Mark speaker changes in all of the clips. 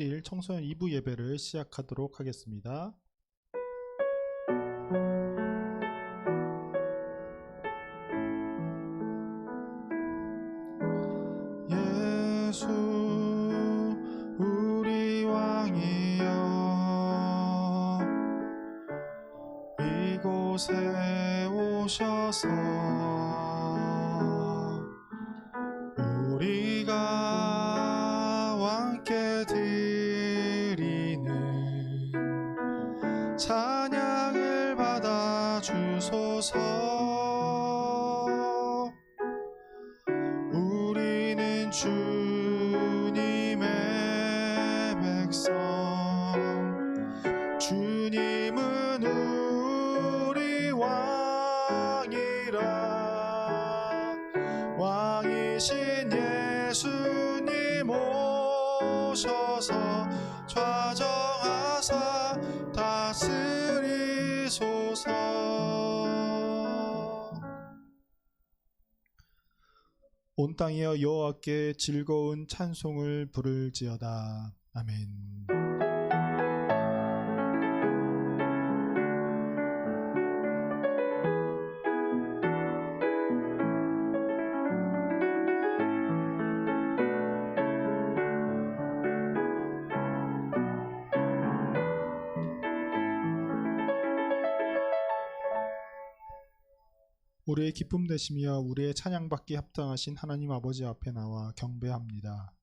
Speaker 1: 7일 청소년 2부 예배를 시작하도록 하겠습니다. 예수 우리 왕이여 이곳에 오셔서 우리가 왕께 드리는 찬양을 받아 주소서. 우리는 주님의 백성, 주님은 우리 왕이라. 왕이신 예수님 오셔서 좌정하사 다스리소서. 온 땅이여 여호와께 즐거운 찬송을 부를지어다. 아멘. 우리의 기쁨 되시며 우리의 찬양받기 합당하신 하나님 아버지 앞에 나와 경배합니다.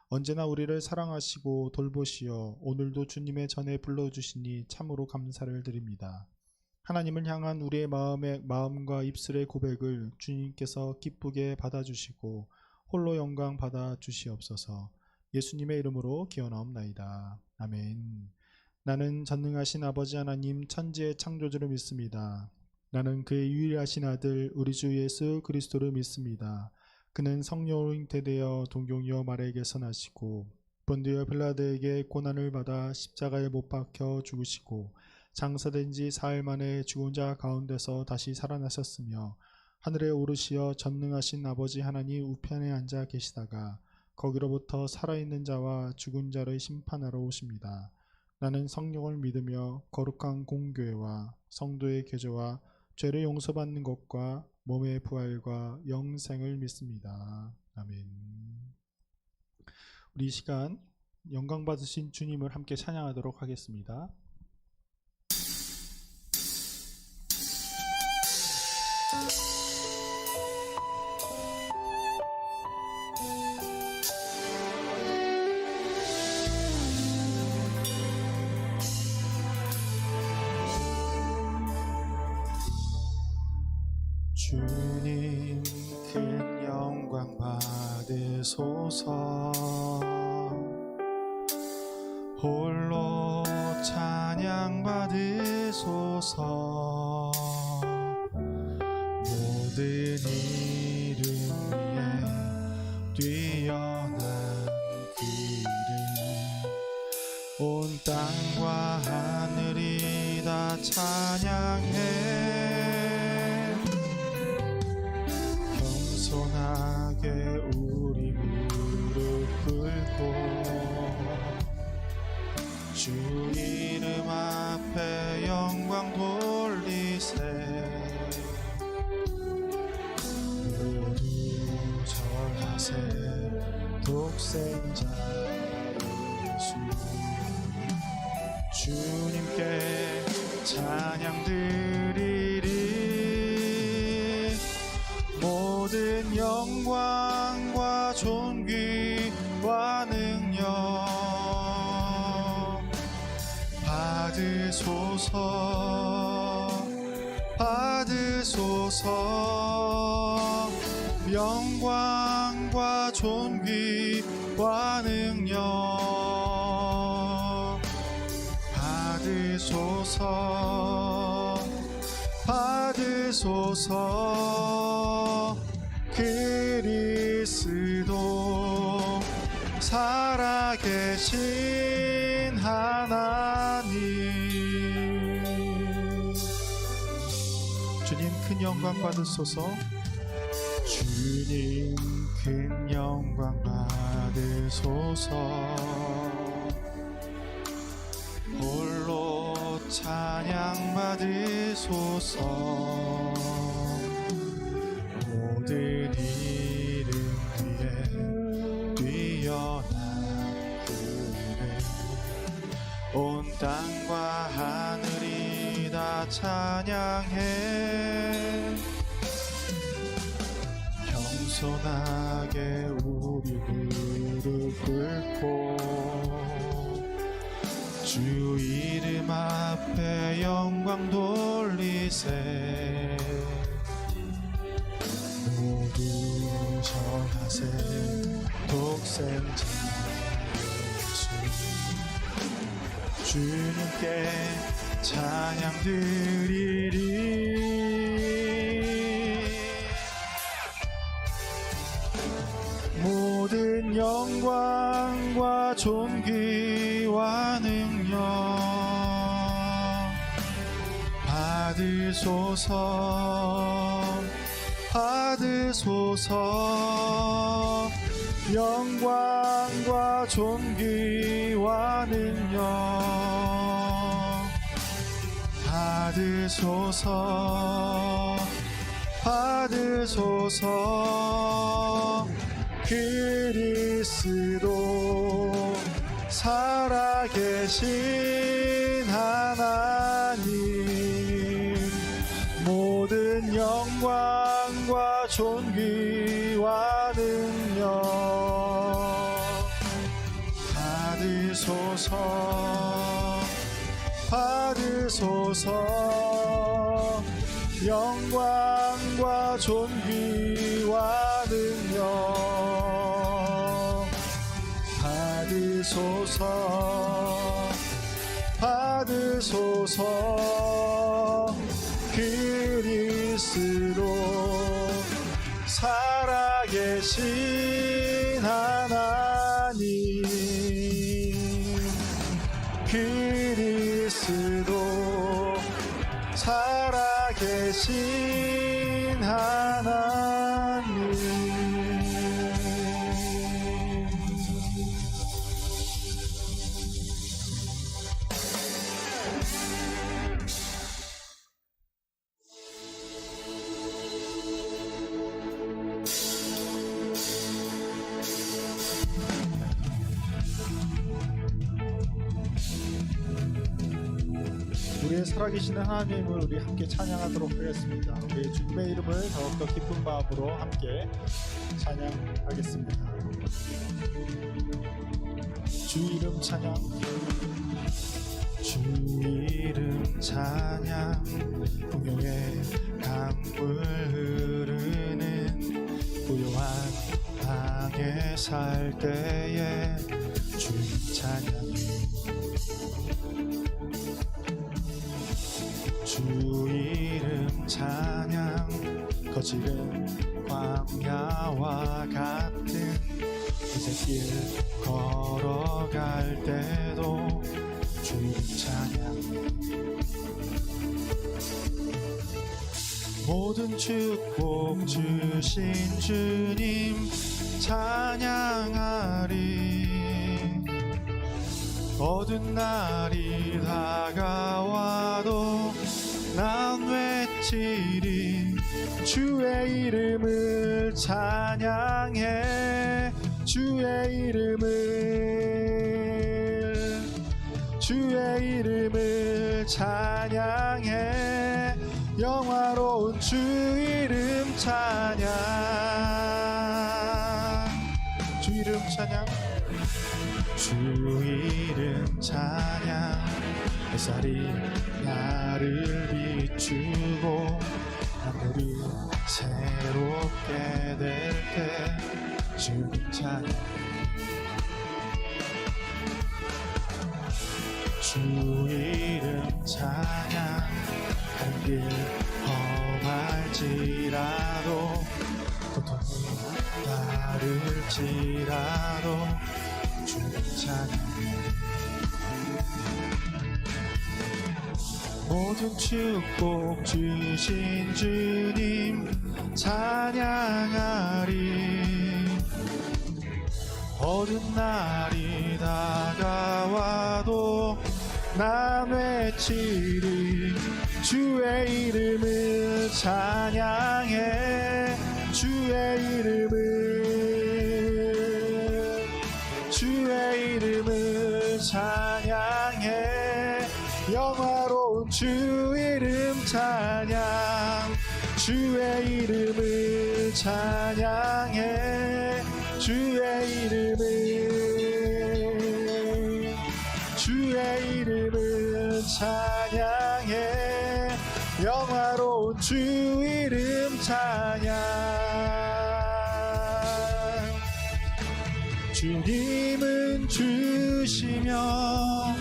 Speaker 1: 언제나 우리를 사랑하시고 돌보시어 오늘도 주님의 전에 불러주시니 참으로 감사를 드립니다. 하나님을 향한 우리의 마음과 입술의 고백을 주님께서 기쁘게 받아주시고 홀로 영광 받아 주시옵소서. 예수님의 이름으로 기원하옵나이다. 아멘. 나는 전능하신 아버지 하나님 천지의 창조주를 믿습니다. 나는 그의 유일하신 아들 우리 주 예수 그리스도를 믿습니다. 그는 성령으로 잉태되어 동정녀 마리아에게서 나시고 본디오 빌라도에게 고난을 받아 십자가에 못 박혀 죽으시고 장사된 지 사흘 만에 죽은 자 가운데서 다시 살아나셨으며 하늘에 오르시어 전능하신 아버지 하나님 우편에 앉아 계시다가 거기로부터 살아있는 자와 죽은 자를 심판하러 오십니다. 나는 성령을 믿으며 거룩한 공교회와 성도의 교제와 죄를 용서받는 것과 몸의 부활과 영생을 믿습니다. 아멘. 우리 이 시간 영광 받으신 주님을 함께 찬양하도록 하겠습니다. 주님 큰 영광 받으소서. 홀로 찬양 받으소서. 모든 이름 위에 뛰어난 그 이름 온 땅과 하늘이 다 찬양해. 겸손하게 우리 무릎 꿇고 주 이름 앞에 영광 돌리세. 모두 절하세. 독생자 예수 주님께 찬양 드리리. 모든 영광과 존귀와 능력 받으소서. 받으소서. 영광과 존귀와 능력 받으소서. 받으소서. 그리스도 살아계신 하나님 주님 큰 영광 받으소서. 주님 큰 영광 받으소서. 찬양 받으소서. 모든 이름 위에 뛰어난 그를 온 땅과 하늘이 다 찬양해. 겸손하게 우리 무릎 꿇고 주 이름 앞에 영광 돌리세. 모두 전하세 독생자 예수. 주님께 찬양 드리리. 모든 영광과 존귀와 능력 받으소서. 받으소서. 영광과 존귀와 능력 받으소서. 받으소서. 그리스도 살아계신 하나님, 모든 영광과 존귀와 능력 받으소서. 받으소서. 영광과 존귀와 능력 받으소서. 받으소서. 그리스도 살아계신 하나님, 그리스도 살아계신 하나님. 우리의 살아계시는 하나님을 우리 함께 찬양하도록 하겠습니다. 우리의 주님의 이름을 더욱더 기쁜 마음으로 함께 찬양하겠습니다. 주 이름 찬양. 주 이름 찬양. 풍요의 강물 흐르는 고요한 방에 살 때에 주님 찬양해. 주 이름 찬양. 거칠은 광야와 같은 이제 길 걸어갈 때도 주 이름 찬양. 모든 축복 주신 주님 찬양하리. 어두운 날이 다가와도 난 외치리. 주의 이름을 찬양해. 주의 이름을 찬양해. 영화로운 주 이름 찬양. 주 이름 찬양. 주 이름 찬양. 햇살이 나를 비추고 하늘이 새롭게 될 때 주님 찬양. 주 이름 찬양. 한길 험할지라도 고통이 따를지라도 주님 찬양. 모든 축복 주신 주님 찬양하리. 어두운 날이 다가와도 난 외치리 주의 이름을 찬양해 주의 이름을 찬양해 영화로운 주 이름 찬양 주의 이름을 찬양해 주의 이름을 찬양해 영화로운 주 이름 찬양 주님은 주시며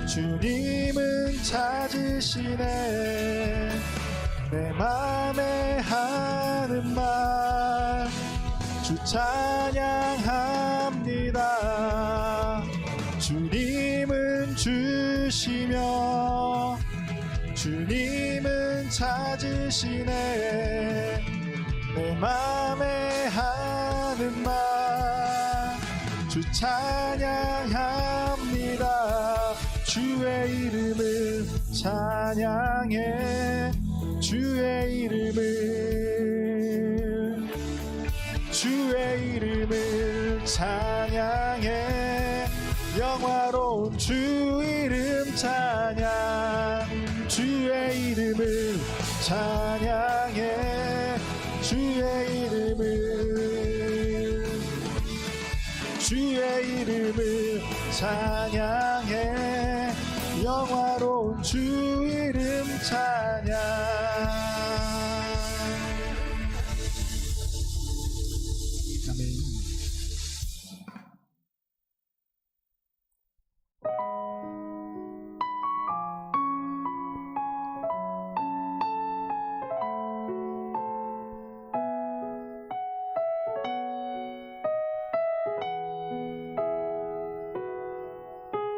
Speaker 1: 주님은 찾으시네 내 맘에 하는 말 주 찬양합니다 주님은 주시며 주님은 찾으시네 내 맘에 하는 말 주 찬양합니다 주의 이름을 찬양해 주의 이름을 찬양해 영화로운 주 이름 찬양 주의 이름을 찬양해 주의 이름을 찬양해 영화로운 주 이름 찬양 아멘.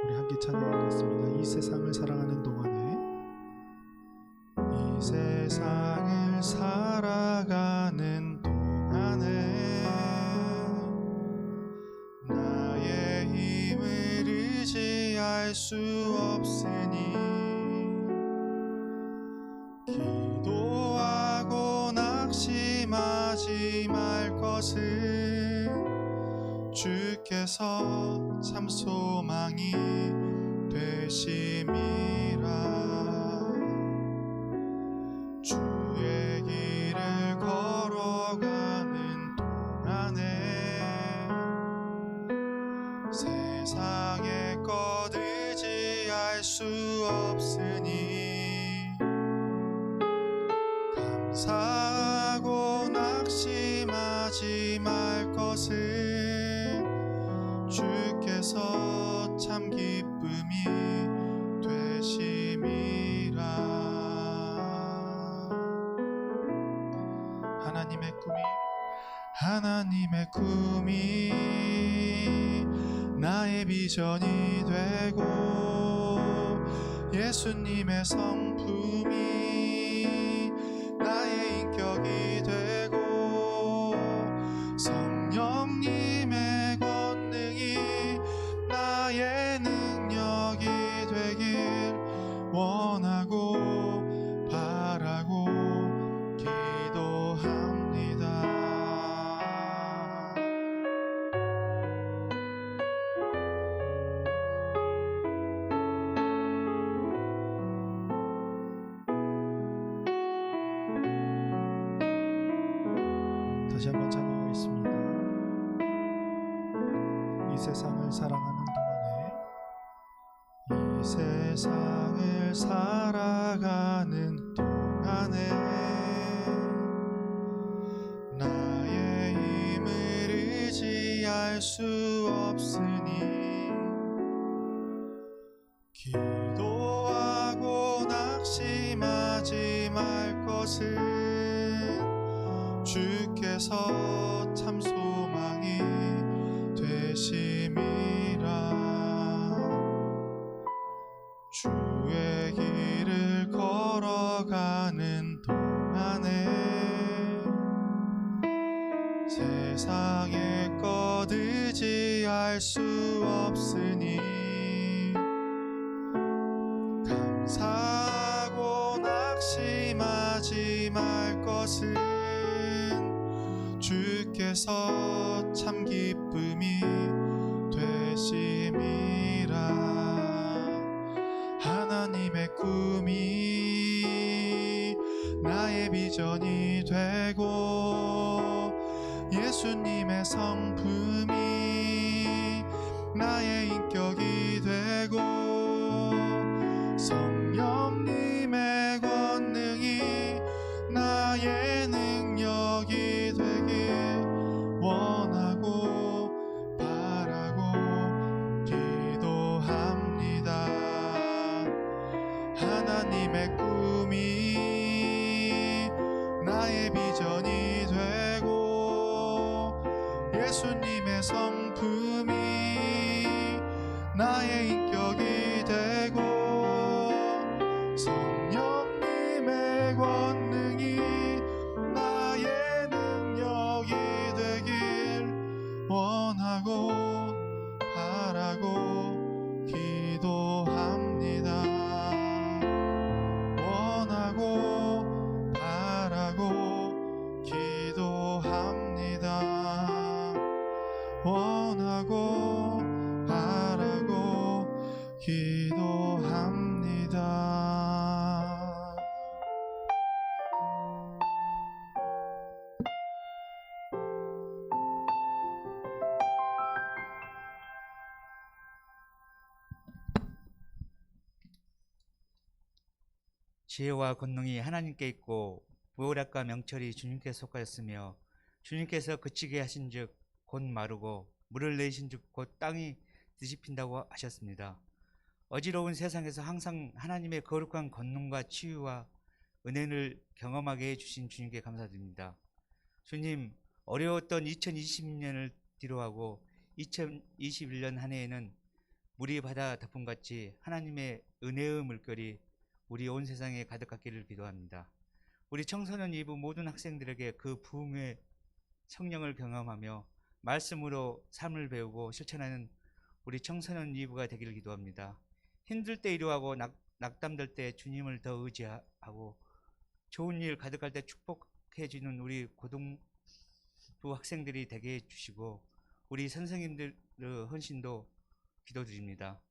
Speaker 1: 우리 함께 찬양하겠습니다. 이 세상을 사랑하는 동안에 이 세상을 살아가는 동안에 나의 힘을 의지할 수 없으니 기도하고 낙심하지 말 것은 주께서 참 소망이 되심이라 주의 길을 걸어가는 동안에 세상의 것 의지할 수 없으니 감사하고 낙심하지 말 것은 주께서 참 기쁨이 되심이라 하나님의 꿈이 나의 비전이 되고 예수님의 성품이 나의 인격이 되고 성령님의 권능이 나의 능력이 되길 원하고 바라고 기도합니다. 다시 한번 찬양하겠습니다. 이 세상을 사랑하는 동안에 이 세상을 살아가는 동안에 나의 힘을 의지할 수 없으니 기도하고 낙심하지 말 것은 주께서 참 소망이 되심이라 주의 길을 걸어가는 동안에 세상의 것 의지할 수 없으니 것은 주께서 참 기쁨이 되심이라. 하나님의 꿈이 나의 비전이 되고 예수님의 성품이 나의 인격이 되고 성령님의 권능이 나의 능력이 되길 원하고 바라고 기도합니다. 하나님의 꿈이 나의 비전이 되고 예수님의 성품이 나의 인격이 되고 성령님의 권능이 나의 능력이 되길 원하고 바라고 기도합니다. 원하고 바라고 기도합니다. 원하고 바라고 기도합니다.
Speaker 2: 지혜와 권능이 하나님께 있고 부활과 명철이 주님께 속하였으며 주님께서 그치게 하신즉 곧 마르고 물을 내신즉 곧 땅이 뒤집힌다고 하셨습니다. 어지러운 세상에서 항상 하나님의 거룩한 권능과 치유와 은혜를 경험하게 해주신 주님께 감사드립니다. 주님, 어려웠던 2020년을 뒤로하고 2021년 한 해에는 물이 바다 덮음같이 하나님의 은혜의 물결이 우리 온 세상에 가득하기를 기도합니다. 우리 청소년 2부 모든 학생들에게 그 부흥의 성령을 경험하며 말씀으로 삶을 배우고 실천하는 우리 청소년 2부가 되기를 기도합니다. 힘들 때 위로하고 낙담될 때 주님을 더 의지하고 좋은 일 가득할 때 축복해 주는 우리 고등부 학생들이 되게 해주시고 우리 선생님들의 헌신도 기도드립니다.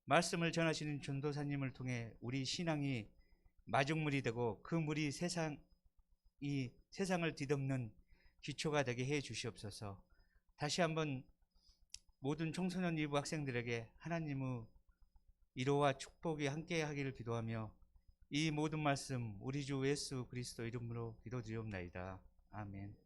Speaker 2: 말씀을 전하시는 전도사님을 통해 우리 신앙이 마중물이 되고 그 물이 세상을 뒤덮는 기초가 되게 해 주시옵소서. 다시 한번 모든 청소년 2부 학생들에게 하나님의 위로와 축복이 함께 하기를 기도하며 이 모든 말씀 우리 주 예수 그리스도 이름으로 기도드리옵나이다. 아멘.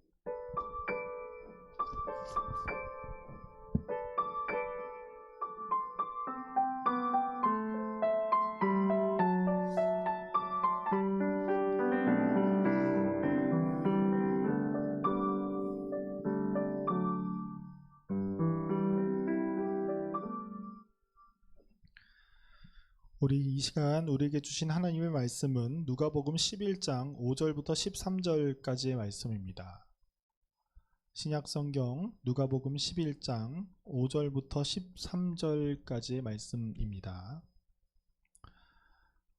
Speaker 1: 우리 이 시간 우리에게 주신 하나님의 말씀은 누가복음 11장 5절부터 13절까지의 말씀입니다. 신약성경 누가복음 11장 5절부터 13절까지의 말씀입니다.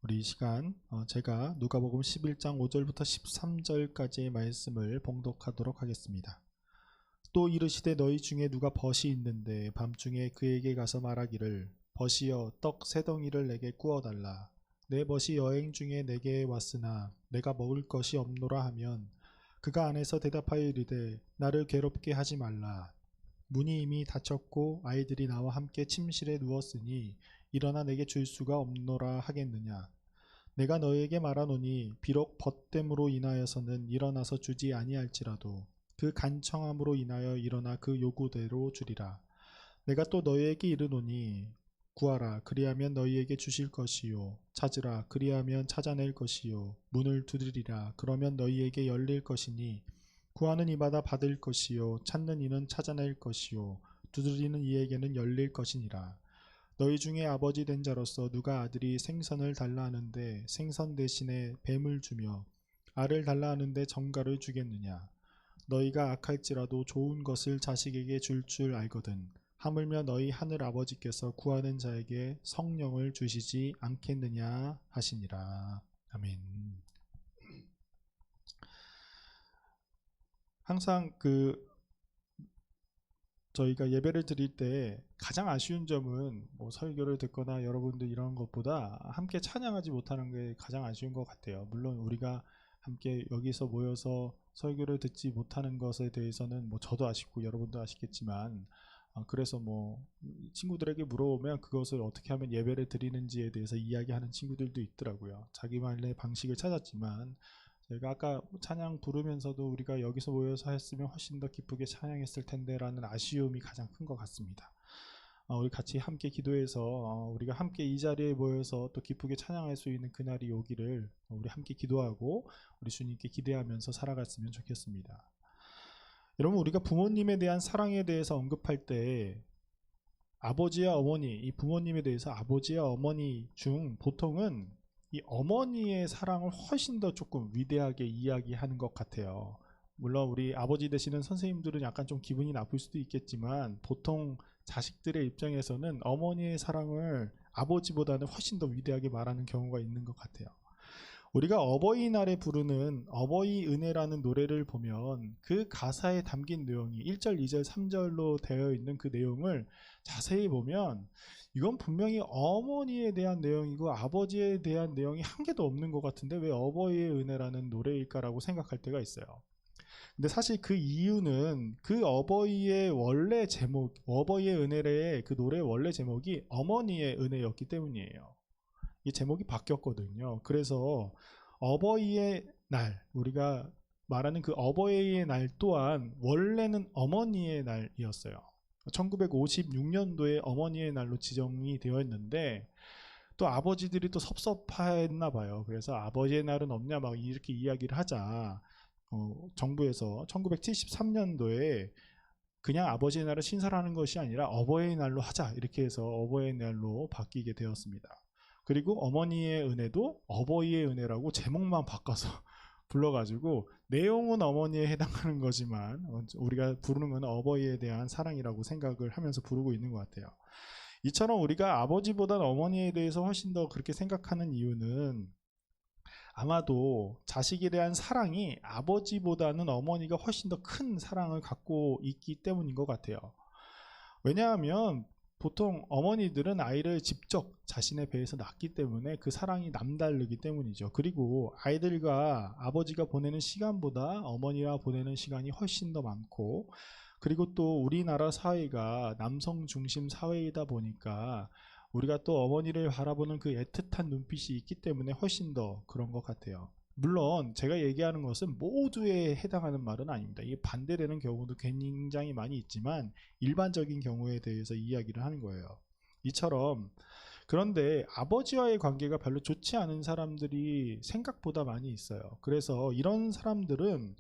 Speaker 1: 우리 이 시간 제가 누가복음 11장 5절부터 13절까지의 말씀을 봉독하도록 하겠습니다. 또 이르시되 너희 중에 누가 벗이 있는데 밤중에 그에게 가서 말하기를 벗이여 떡 세 덩이를 내게 구워달라. 내 벗이 여행 중에 내게 왔으나 내가 먹을 것이 없노라 하면 그가 안에서 대답하여 이르되 나를 괴롭게 하지 말라. 문이 이미 닫혔고 아이들이 나와 함께 침실에 누웠으니 일어나 내게 줄 수가 없노라 하겠느냐. 내가 너에게 말하노니 비록 벗됨으로 인하여서는 일어나서 주지 아니할지라도 그 간청함으로 인하여 일어나 그 요구대로 주리라. 내가 또 너희에게 이르노니 구하라 그리하면 너희에게 주실 것이요 찾으라 그리하면 찾아낼 것이요 문을 두드리라 그러면 너희에게 열릴 것이니 구하는 이마다 받을 것이요 찾는 이는 찾아낼 것이요 두드리는 이에게는 열릴 것이니라. 너희 중에 아버지 된 자로서 누가 아들이 생선을 달라 하는데 생선 대신에 뱀을 주며 알을 달라 하는데 정갈을 주겠느냐. 너희가 악할지라도 좋은 것을 자식에게 줄 줄 알거든 하물며 너희 하늘 아버지께서 구하는 자에게 성령을 주시지 않겠느냐 하시니라. 아멘. 항상 저희가 예배를 드릴 때 가장 아쉬운 점은 뭐 설교를 듣거나 여러분들 이런 것보다 함께 찬양하지 못하는 게 가장 아쉬운 것 같아요. 물론 우리가 함께 여기서 모여서 설교를 듣지 못하는 것에 대해서는 뭐 저도 아쉽고 여러분도 아쉽겠지만, 그래서 뭐 친구들에게 물어보면 그것을 어떻게 하면 예배를 드리는지에 대해서 이야기하는 친구들도 있더라고요. 자기만의 방식을 찾았지만, 저희가 아까 찬양 부르면서도 우리가 여기서 모여서 했으면 훨씬 더 기쁘게 찬양했을 텐데 라는 아쉬움이 가장 큰 것 같습니다. 우리 같이 함께 기도해서 우리가 함께 이 자리에 모여서 또 기쁘게 찬양할 수 있는 그날이 오기를 우리 함께 기도하고 우리 주님께 기대하면서 살아갔으면 좋겠습니다. 여러분, 우리가 부모님에 대한 사랑에 대해서 언급할 때 아버지와 어머니, 이 부모님에 대해서 아버지와 어머니 중 보통은 이 어머니의 사랑을 훨씬 더 조금 위대하게 이야기하는 것 같아요. 물론 우리 아버지 되시는 선생님들은 약간 좀 기분이 나쁠 수도 있겠지만, 보통 자식들의 입장에서는 어머니의 사랑을 아버지보다는 훨씬 더 위대하게 말하는 경우가 있는 것 같아요. 우리가 어버이날에 부르는 어버이 은혜라는 노래를 보면 그 가사에 담긴 내용이 1절, 2절, 3절로 되어 있는 그 내용을 자세히 보면 이건 분명히 어머니에 대한 내용이고 아버지에 대한 내용이 한 개도 없는 것 같은데 왜 어버이의 은혜라는 노래일까라고 생각할 때가 있어요. 근데 사실 그 이유는 그 어버이의 원래 제목, 어버이의 은혜의 그 노래의 원래 제목이 어머니의 은혜였기 때문이에요. 이 제목이 바뀌었거든요. 그래서 어버이의 날, 우리가 말하는 그 어버이의 날 또한 원래는 어머니의 날이었어요. 1956년도에 어머니의 날로 지정이 되어 있는데 또 아버지들이 또 섭섭했나 봐요. 그래서 아버지의 날은 없냐 막 이렇게 이야기를 하자 정부에서 1973년도에 그냥 아버지의 날을 신설하는 것이 아니라 어버이의 날로 하자 이렇게 해서 어버이의 날로 바뀌게 되었습니다. 그리고 어머니의 은혜도 어버이의 은혜라고 제목만 바꿔서 불러가지고 내용은 어머니에 해당하는 거지만 우리가 부르는 건 어버이에 대한 사랑이라고 생각을 하면서 부르고 있는 것 같아요. 이처럼 우리가 아버지보다는 어머니에 대해서 훨씬 더 그렇게 생각하는 이유는 아마도 자식에 대한 사랑이 아버지보다는 어머니가 훨씬 더 큰 사랑을 갖고 있기 때문인 것 같아요. 왜냐하면 보통 어머니들은 아이를 직접 자신의 배에서 낳기 때문에 그 사랑이 남다르기 때문이죠. 그리고 아이들과 아버지가 보내는 시간보다 어머니와 보내는 시간이 훨씬 더 많고, 그리고 또 우리나라 사회가 남성 중심 사회이다 보니까 우리가 또 어머니를 바라보는 그 애틋한 눈빛이 있기 때문에 훨씬 더 그런 것 같아요. 물론 제가 얘기하는 것은 모두에 해당하는 말은 아닙니다. 이게 반대되는 경우도 굉장히 많이 있지만 일반적인 경우에 대해서 이야기를 하는 거예요. 이처럼 그런데 아버지와의 관계가 별로 좋지 않은 사람들이 생각보다 많이 있어요. 그래서 이런 사람들은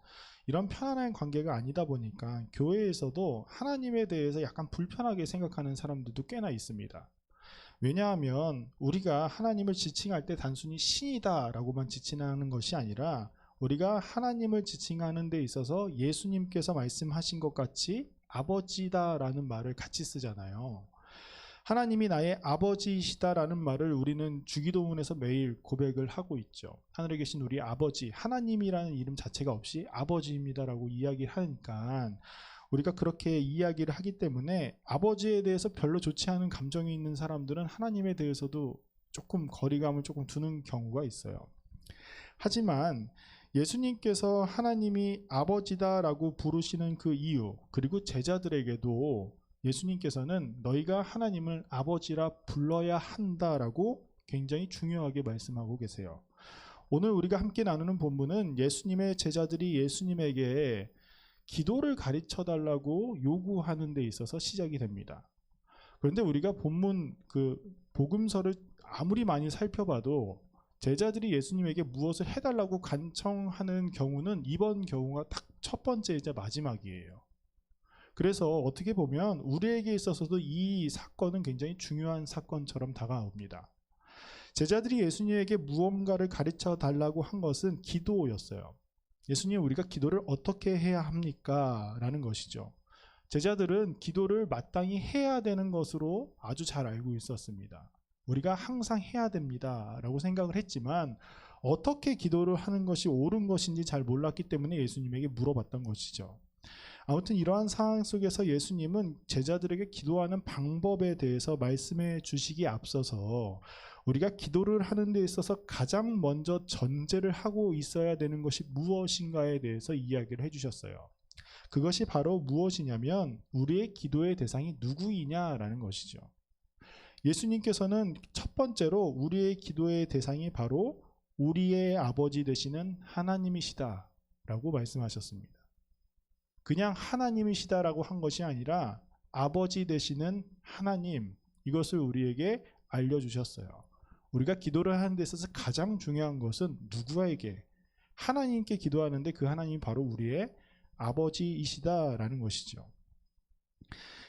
Speaker 1: 이런 편안한 관계가 아니다 보니까 교회에서도 하나님에 대해서 약간 불편하게 생각하는 사람들도 꽤나 있습니다. 왜냐하면 우리가 하나님을 지칭할 때 단순히 신이다 라고만 지칭하는 것이 아니라 우리가 하나님을 지칭하는 데 있어서 예수님께서 말씀하신 것 같이 아버지다 라는 말을 같이 쓰잖아요. 하나님이 나의 아버지이시다 라는 말을 우리는 주기도문에서 매일 고백을 하고 있죠. 하늘에 계신 우리 아버지, 하나님이라는 이름 자체가 없이 아버지입니다 라고 이야기를 하니까 우리가 그렇게 이야기를 하기 때문에 아버지에 대해서 별로 좋지 않은 감정이 있는 사람들은 하나님에 대해서도 조금 거리감을 조금 두는 경우가 있어요. 하지만 예수님께서 하나님이 아버지다라고 부르시는 그 이유, 그리고 제자들에게도 예수님께서는 너희가 하나님을 아버지라 불러야 한다라고 굉장히 중요하게 말씀하고 계세요. 오늘 우리가 함께 나누는 본문은 예수님의 제자들이 예수님에게 기도를 가르쳐 달라고 요구하는 데 있어서 시작이 됩니다. 그런데 우리가 본문 그 복음서를 아무리 많이 살펴봐도 제자들이 예수님에게 무엇을 해달라고 간청하는 경우는 이번 경우가 딱 첫 번째이자 마지막이에요. 그래서 어떻게 보면 우리에게 있어서도 이 사건은 굉장히 중요한 사건처럼 다가옵니다. 제자들이 예수님에게 무언가를 가르쳐 달라고 한 것은 기도였어요. 예수님, 우리가 기도를 어떻게 해야 합니까? 라는 것이죠. 제자들은 기도를 마땅히 해야 되는 것으로 아주 잘 알고 있었습니다. 우리가 항상 해야 됩니다 라고 생각을 했지만 어떻게 기도를 하는 것이 옳은 것인지 잘 몰랐기 때문에 예수님에게 물어봤던 것이죠. 아무튼 이러한 상황 속에서 예수님은 제자들에게 기도하는 방법에 대해서 말씀해 주시기에 앞서서 우리가 기도를 하는 데 있어서 가장 먼저 전제를 하고 있어야 되는 것이 무엇인가에 대해서 이야기를 해주셨어요. 그것이 바로 무엇이냐면 우리의 기도의 대상이 누구이냐라는 것이죠. 예수님께서는 첫 번째로 우리의 기도의 대상이 바로 우리의 아버지 되시는 하나님이시다 라고 말씀하셨습니다. 그냥 하나님이시다라고 한 것이 아니라 아버지 되시는 하나님, 이것을 우리에게 알려주셨어요. 우리가 기도를 하는 데 있어서 가장 중요한 것은 누구에게? 하나님께 기도하는데 그 하나님이 바로 우리의 아버지이시다라는 것이죠.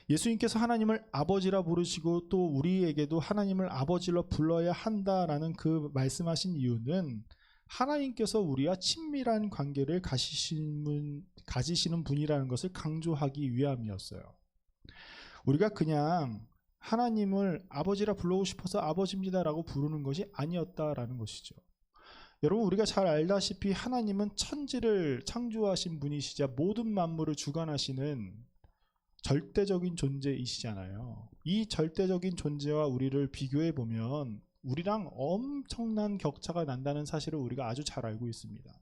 Speaker 1: 예수님께서 하나님을 아버지라 부르시고 또 우리에게도 하나님을 아버지로 불러야 한다라는 그 말씀하신 이유는 하나님께서 우리와 친밀한 관계를 가지시는 분이라는 것을 강조하기 위함이었어요. 우리가 그냥 하나님을 아버지라 불러고 싶어서 아버지입니다라고 부르는 것이 아니었다라는 것이죠. 여러분, 우리가 잘 알다시피 하나님은 천지를 창조하신 분이시자 모든 만물을 주관하시는 절대적인 존재이시잖아요. 이 절대적인 존재와 우리를 비교해 보면 우리랑 엄청난 격차가 난다는 사실을 우리가 아주 잘 알고 있습니다.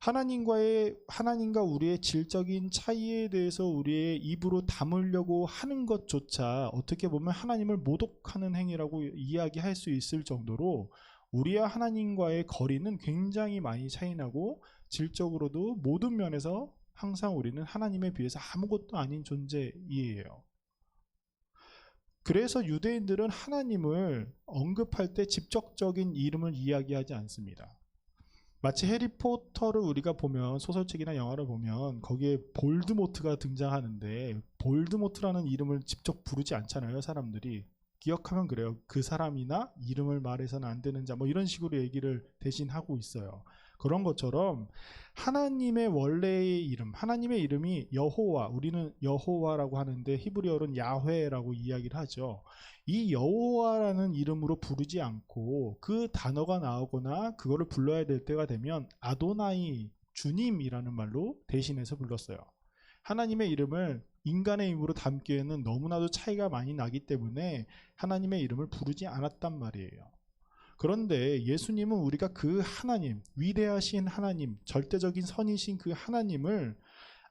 Speaker 1: 하나님과 우리의 질적인 차이에 대해서 우리의 입으로 담으려고 하는 것조차 어떻게 보면 하나님을 모독하는 행위라고 이야기할 수 있을 정도로 우리와 하나님과의 거리는 굉장히 많이 차이나고 질적으로도 모든 면에서 항상 우리는 하나님에 비해서 아무것도 아닌 존재이에요. 그래서 유대인들은 하나님을 언급할 때 직접적인 이름을 이야기하지 않습니다. 마치 해리포터를 우리가 보면, 소설책이나 영화를 보면 거기에 볼드모트가 등장하는데 볼드모트라는 이름을 직접 부르지 않잖아요. 사람들이 기억하면 그래요. 그 사람이나 이름을 말해서는 안 되는 자, 뭐 이런 식으로 얘기를 대신 하고 있어요. 그런 것처럼 하나님의 원래의 이름, 하나님의 이름이 여호와, 우리는 여호와라고 하는데 히브리어로는 야훼라고 이야기를 하죠. 이 여호와라는 이름으로 부르지 않고 그 단어가 나오거나 그거를 불러야 될 때가 되면 아도나이, 주님이라는 말로 대신해서 불렀어요. 하나님의 이름을 인간의 이름으로 담기에는 너무나도 차이가 많이 나기 때문에 하나님의 이름을 부르지 않았단 말이에요. 그런데 예수님은 우리가 그 하나님, 위대하신 하나님, 절대적인 선이신 그 하나님을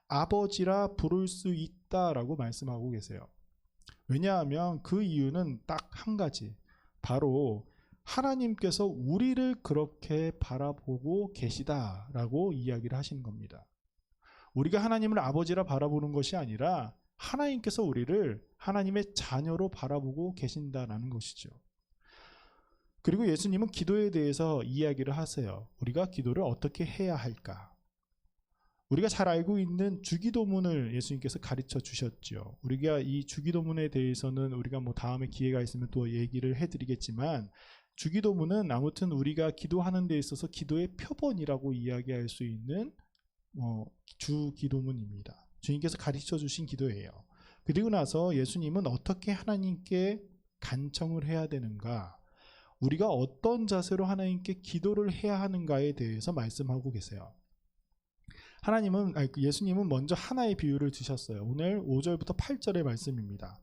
Speaker 1: 아버지라 부를 수 있다라고 말씀하고 계세요. 왜냐하면 그 이유는 딱 한 가지, 바로 하나님께서 우리를 그렇게 바라보고 계시다라고 이야기를 하시는 겁니다. 우리가 하나님을 아버지라 바라보는 것이 아니라 하나님께서 우리를 하나님의 자녀로 바라보고 계신다라는 것이죠. 그리고 예수님은 기도에 대해서 이야기를 하세요. 우리가 기도를 어떻게 해야 할까? 우리가 잘 알고 있는 주기도문을 예수님께서 가르쳐 주셨죠. 우리가 이 주기도문에 대해서는 우리가 뭐 다음에 기회가 있으면 또 얘기를 해드리겠지만, 주기도문은 아무튼 우리가 기도하는 데 있어서 기도의 표본이라고 이야기할 수 있는 주기도문입니다. 주님께서 가르쳐 주신 기도예요. 그리고 나서 예수님은 어떻게 하나님께 간청을 해야 되는가, 우리가 어떤 자세로 하나님께 기도를 해야 하는가에 대해서 말씀하고 계세요. 예수님은 먼저 하나의 비유를 주셨어요. 오늘 5절부터 8절의 말씀입니다.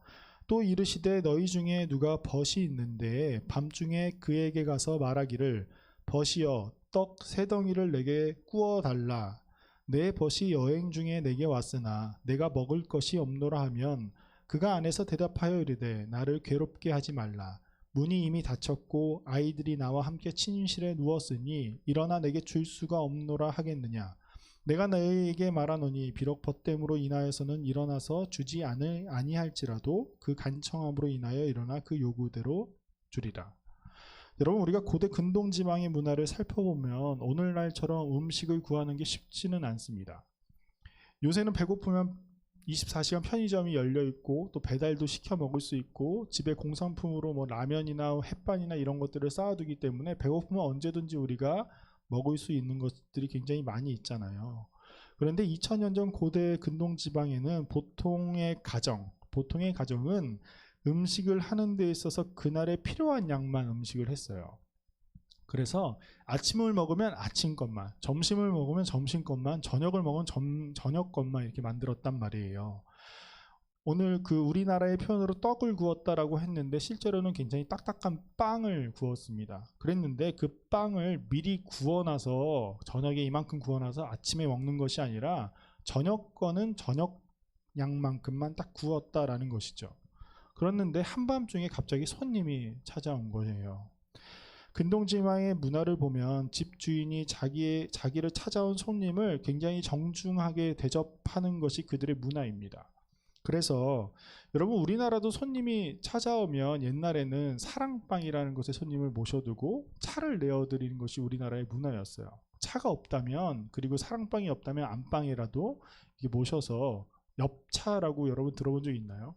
Speaker 1: 또 이르시되 너희 중에 누가 벗이 있는데 밤중에 그에게 가서 말하기를 벗이여 떡 3덩이를 내게 구워 달라. 내 벗이 여행 중에 내게 왔으나 내가 먹을 것이 없노라 하면 그가 안에서 대답하여 이르되 나를 괴롭게 하지 말라. 문이 이미 닫혔고 아이들이 나와 함께 침실에 누웠으니 일어나 내게 줄 수가 없노라 하겠느냐. 내가 너희에게 말하노니 비록 벗됨으로 인하여서는 일어나서 주지 아니할지라도 그 간청함으로 인하여 일어나 그 요구대로 주리라. 여러분, 우리가 고대 근동지방의 문화를 살펴보면 오늘날처럼 음식을 구하는 게 쉽지는 않습니다. 요새는 배고프면 24시간 편의점이 열려 있고 또 배달도 시켜 먹을 수 있고 집에 공산품으로 뭐 라면이나 햇반이나 이런 것들을 쌓아두기 때문에 배고프면 언제든지 우리가 먹을 수 있는 것들이 굉장히 많이 있잖아요. 그런데 2000년 전 고대 근동지방에는 보통의 가정은 음식을 하는 데 있어서 그날에 필요한 양만 음식을 했어요. 그래서 아침을 먹으면 아침 것만, 점심을 먹으면 점심 것만, 저녁을 먹으면 저녁 것만 이렇게 만들었단 말이에요. 오늘 그 우리나라의 표현으로 떡을 구웠다라고 했는데 실제로는 굉장히 딱딱한 빵을 구웠습니다. 그랬는데 그 빵을 미리 구워놔서 저녁에 이만큼 구워놔서 아침에 먹는 것이 아니라 저녁 거는 저녁 양만큼만 딱 구웠다라는 것이죠. 그랬는데 한밤중에 갑자기 손님이 찾아온 거예요. 근동지방의 문화를 보면 집주인이 자기를 찾아온 손님을 굉장히 정중하게 대접하는 것이 그들의 문화입니다. 그래서 여러분 우리나라도 손님이 찾아오면 옛날에는 사랑방이라는 곳에 손님을 모셔두고 차를 내어드리는 것이 우리나라의 문화였어요. 차가 없다면, 그리고 사랑방이 없다면 안방이라도 모셔서 엽차라고 여러분 들어본 적 있나요?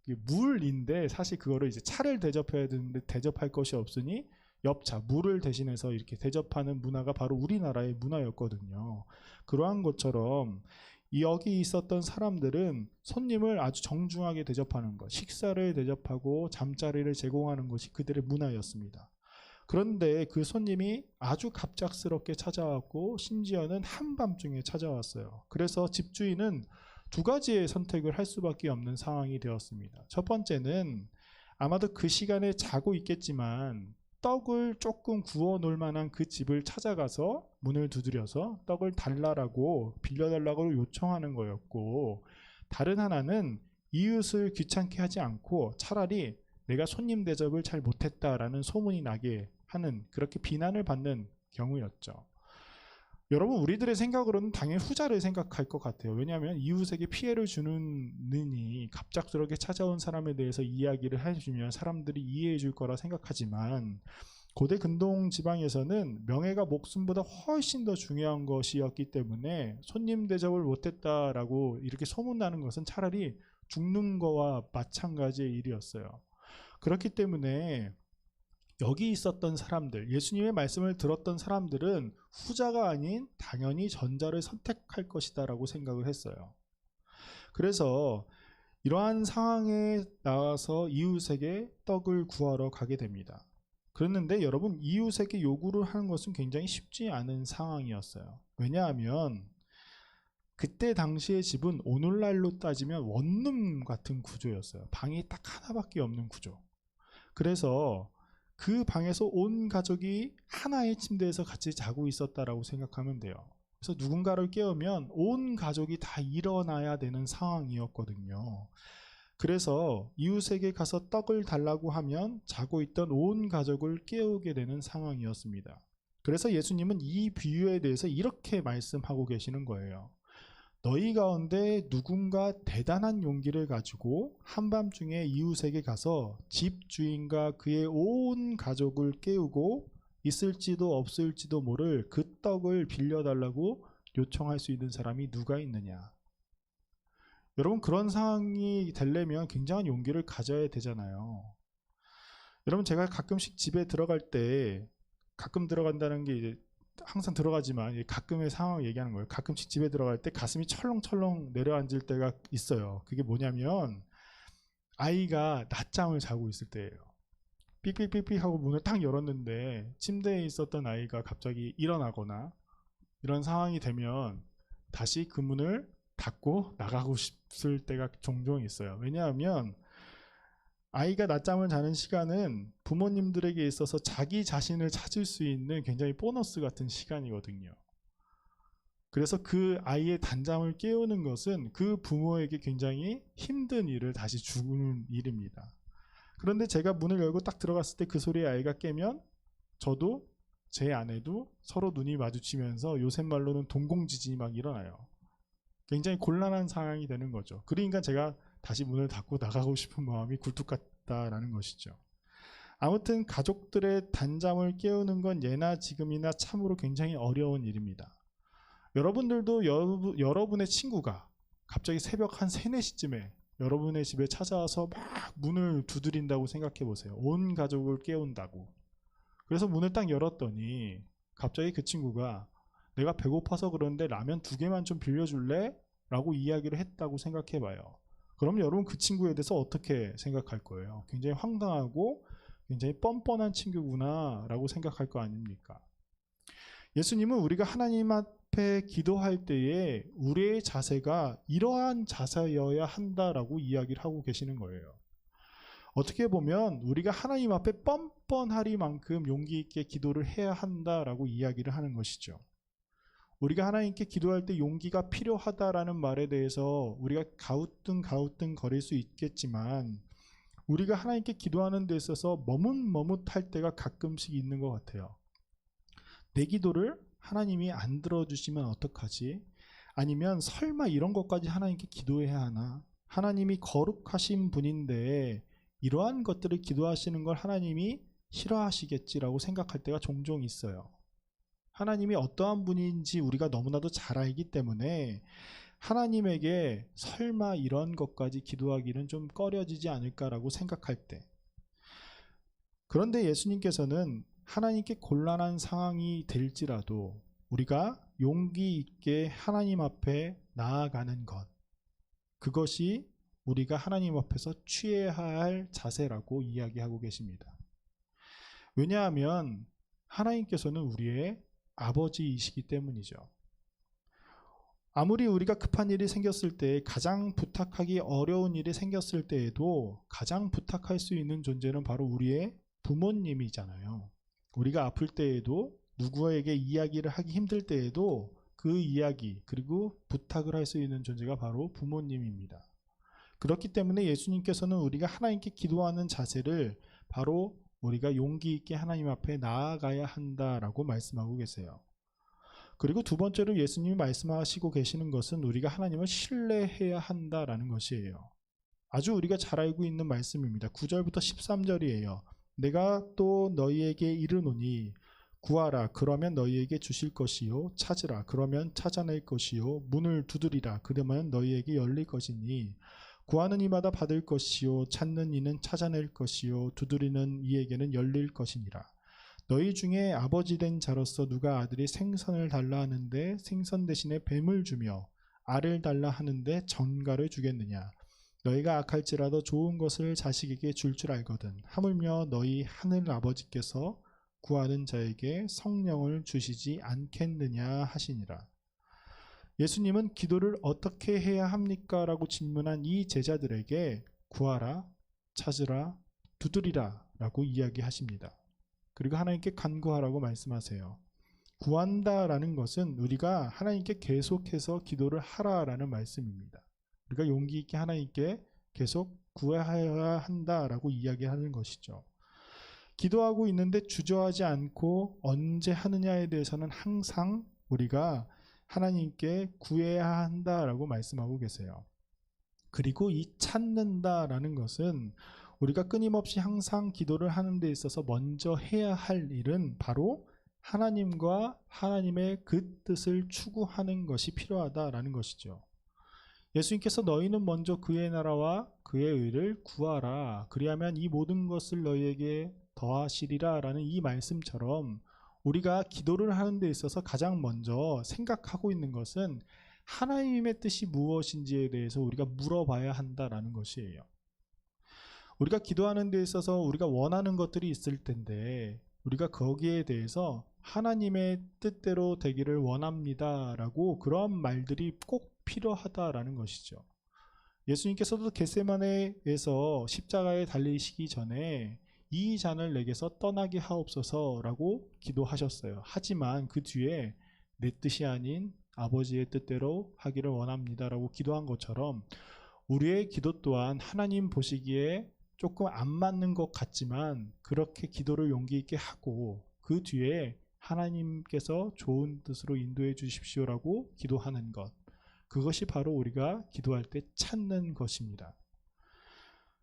Speaker 1: 물인데 사실 그거를 이제 차를 대접해야 되는데 대접할 것이 없으니 엽차, 물을 대신해서 이렇게 대접하는 문화가 바로 우리나라의 문화였거든요. 그러한 것처럼 여기 있었던 사람들은 손님을 아주 정중하게 대접하는 것, 식사를 대접하고 잠자리를 제공하는 것이 그들의 문화였습니다. 그런데 그 손님이 아주 갑작스럽게 찾아왔고 심지어는 한밤중에 찾아왔어요. 그래서 집주인은 두 가지의 선택을 할 수밖에 없는 상황이 되었습니다. 첫 번째는 아마도 그 시간에 자고 있겠지만 떡을 조금 구워 놓을 만한 그 집을 찾아가서 문을 두드려서 떡을 달라고 빌려달라고 요청하는 거였고, 다른 하나는 이웃을 귀찮게 하지 않고 차라리 내가 손님 대접을 잘 못했다라는 소문이 나게 하는, 그렇게 비난을 받는 경우였죠. 여러분 우리들의 생각으로는 당연히 후자를 생각할 것 같아요. 왜냐하면 이웃에게 피해를 주는 니 갑작스럽게 찾아온 사람에 대해서 이야기를 해주면 사람들이 이해해 줄 거라 생각하지만, 고대 근동 지방에서는 명예가 목숨보다 훨씬 더 중요한 것이었기 때문에 손님 대접을 못했다라고 이렇게 소문나는 것은 차라리 죽는 거와 마찬가지의 일이었어요. 그렇기 때문에 여기 있었던 사람들, 예수님의 말씀을 들었던 사람들은 후자가 아닌 당연히 전자를 선택할 것이다 라고 생각을 했어요. 그래서 이러한 상황에 나와서 이웃에게 떡을 구하러 가게 됩니다. 그랬는데 여러분, 이웃에게 요구를 하는 것은 굉장히 쉽지 않은 상황이었어요. 왜냐하면 그때 당시의 집은 오늘날로 따지면 원룸 같은 구조였어요. 방이 딱 하나밖에 없는 구조. 그래서 그 방에서 온 가족이 하나의 침대에서 같이 자고 있었다라고 생각하면 돼요. 그래서 누군가를 깨우면 온 가족이 다 일어나야 되는 상황이었거든요. 그래서 이웃에게 가서 떡을 달라고 하면 자고 있던 온 가족을 깨우게 되는 상황이었습니다. 그래서 예수님은 이 비유에 대해서 이렇게 말씀하고 계시는 거예요. 너희 가운데 누군가 대단한 용기를 가지고 한밤중에 이웃에게 가서 집 주인과 그의 온 가족을 깨우고 있을지도 없을지도 모를 그 떡을 빌려달라고 요청할 수 있는 사람이 누가 있느냐. 여러분, 그런 상황이 되려면 굉장한 용기를 가져야 되잖아요. 여러분, 제가 가끔씩 집에 들어갈 때, 가끔 들어간다는 게 이제 항상 들어가지만 가끔의 상황을 얘기하는 거예요. 가끔씩 집에 들어갈 때 가슴이 철렁철렁 내려앉을 때가 있어요. 그게 뭐냐면 아이가 낮잠을 자고 있을 때예요. 삑삑삑삑 하고 문을 딱 열었는데 침대에 있었던 아이가 갑자기 일어나거나 이런 상황이 되면 다시 그 문을 닫고 나가고 싶을 때가 종종 있어요. 왜냐하면 아이가 낮잠을 자는 시간은 부모님들에게 있어서 자기 자신을 찾을 수 있는 굉장히 보너스 같은 시간이거든요. 그래서 그 아이의 단잠을 깨우는 것은 그 부모에게 굉장히 힘든 일을 다시 주는 일입니다. 그런데 제가 문을 열고 딱 들어갔을 때 그 소리에 아이가 깨면 저도 제 아내도 서로 눈이 마주치면서 요새 말로는 동공지진이 막 일어나요. 굉장히 곤란한 상황이 되는 거죠. 그러니까 제가 다시 문을 닫고 나가고 싶은 마음이 굴뚝 같다라는 것이죠. 아무튼 가족들의 단잠을 깨우는 건 예나 지금이나 참으로 굉장히 어려운 일입니다. 여러분들도 여러분의 친구가 갑자기 새벽 한 3, 4시쯤에 여러분의 집에 찾아와서 막 문을 두드린다고 생각해 보세요. 온 가족을 깨운다고. 그래서 문을 딱 열었더니 갑자기 그 친구가 내가 배고파서 그러는데 라면 2개만 좀 빌려줄래? 라고 이야기를 했다고 생각해 봐요. 그럼 여러분 그 친구에 대해서 어떻게 생각할 거예요? 굉장히 황당하고 굉장히 뻔뻔한 친구구나 라고 생각할 거 아닙니까? 예수님은 우리가 하나님 앞에 기도할 때에 우리의 자세가 이러한 자세여야 한다라고 이야기를 하고 계시는 거예요. 어떻게 보면 우리가 하나님 앞에 뻔뻔하리만큼 용기 있게 기도를 해야 한다라고 이야기를 하는 것이죠. 우리가 하나님께 기도할 때 용기가 필요하다라는 말에 대해서 우리가 가우뚱 거릴 수 있겠지만 우리가 하나님께 기도하는 데 있어서 머뭇머뭇할 때가 가끔씩 있는 것 같아요. 내 기도를 하나님이 안 들어주시면 어떡하지? 아니면 설마 이런 것까지 하나님께 기도해야 하나? 하나님이 거룩하신 분인데 이러한 것들을 기도하시는 걸 하나님이 싫어하시겠지라고 생각할 때가 종종 있어요. 하나님이 어떠한 분인지 우리가 너무나도 잘 알기 때문에 하나님에게 설마 이런 것까지 기도하기는 좀 꺼려지지 않을까라고 생각할 때, 그런데 예수님께서는 하나님께 곤란한 상황이 될지라도 우리가 용기 있게 하나님 앞에 나아가는 것, 그것이 우리가 하나님 앞에서 취해야 할 자세라고 이야기하고 계십니다. 왜냐하면 하나님께서는 우리의 아버지이시기 때문이죠. 아무리 우리가 급한 일이 생겼을 때, 가장 부탁하기 어려운 일이 생겼을 때에도 가장 부탁할 수 있는 존재는 바로 우리의 부모님이잖아요. 우리가 아플 때에도, 누구에게 이야기를 하기 힘들 때에도 그 이야기 그리고 부탁을 할 수 있는 존재가 바로 부모님입니다. 그렇기 때문에 예수님께서는 우리가 하나님께 기도하는 자세를 바로 우리가 용기 있게 하나님 앞에 나아가야 한다라고 말씀하고 계세요. 그리고 두 번째로 예수님이 말씀하시고 계시는 것은 우리가 하나님을 신뢰해야 한다라는 것이에요. 아주 우리가 잘 알고 있는 말씀입니다. 9절부터 13절이에요. 내가 또 너희에게 이르노니 구하라 그러면 너희에게 주실 것이요 찾으라 그러면 찾아낼 것이요 문을 두드리라 그러면 너희에게 열릴 것이니 구하는 이마다 받을 것이요 찾는 이는 찾아낼 것이요 두드리는 이에게는 열릴 것이니라. 너희 중에 아버지 된 자로서 누가 아들이 생선을 달라 하는데 생선 대신에 뱀을 주며 알을 달라 하는데 전갈을 주겠느냐. 너희가 악할지라도 좋은 것을 자식에게 줄 줄 알거든. 하물며 너희 하늘 아버지께서 구하는 자에게 성령을 주시지 않겠느냐 하시니라. 예수님은 기도를 어떻게 해야 합니까? 라고 질문한 이 제자들에게 구하라, 찾으라, 두드리라 라고 이야기하십니다. 그리고 하나님께 간구하라고 말씀하세요. 구한다라는 것은 우리가 하나님께 계속해서 기도를 하라라는 말씀입니다. 우리가 용기 있게 하나님께 계속 구해야 한다라고 이야기하는 것이죠. 기도하고 있는데 주저하지 않고 언제 하느냐에 대해서는 항상 우리가 하나님께 구해야 한다라고 말씀하고 계세요. 그리고 이 찾는다라는 것은 우리가 끊임없이 항상 기도를 하는 데 있어서 먼저 해야 할 일은 바로 하나님과 하나님의 그 뜻을 추구하는 것이 필요하다라는 것이죠. 예수님께서 너희는 먼저 그의 나라와 그의 의를 구하라 그리하면 이 모든 것을 너희에게 더하시리라 라는 이 말씀처럼 우리가 기도를 하는 데 있어서 가장 먼저 생각하고 있는 것은 하나님의 뜻이 무엇인지에 대해서 우리가 물어봐야 한다라는 것이에요. 우리가 기도하는 데 있어서 우리가 원하는 것들이 있을 텐데 우리가 거기에 대해서 하나님의 뜻대로 되기를 원합니다 라고 그런 말들이 꼭 필요하다라는 것이죠. 예수님께서도 겟세마네에서 십자가에 달리시기 전에 이 잔을 내게서 떠나게 하옵소서 라고 기도하셨어요. 하지만 그 뒤에 내 뜻이 아닌 아버지의 뜻대로 하기를 원합니다 라고 기도한 것처럼 우리의 기도 또한 하나님 보시기에 조금 안 맞는 것 같지만 그렇게 기도를 용기 있게 하고 그 뒤에 하나님께서 좋은 뜻으로 인도해 주십시오라고 기도하는 것, 그것이 바로 우리가 기도할 때 찾는 것입니다.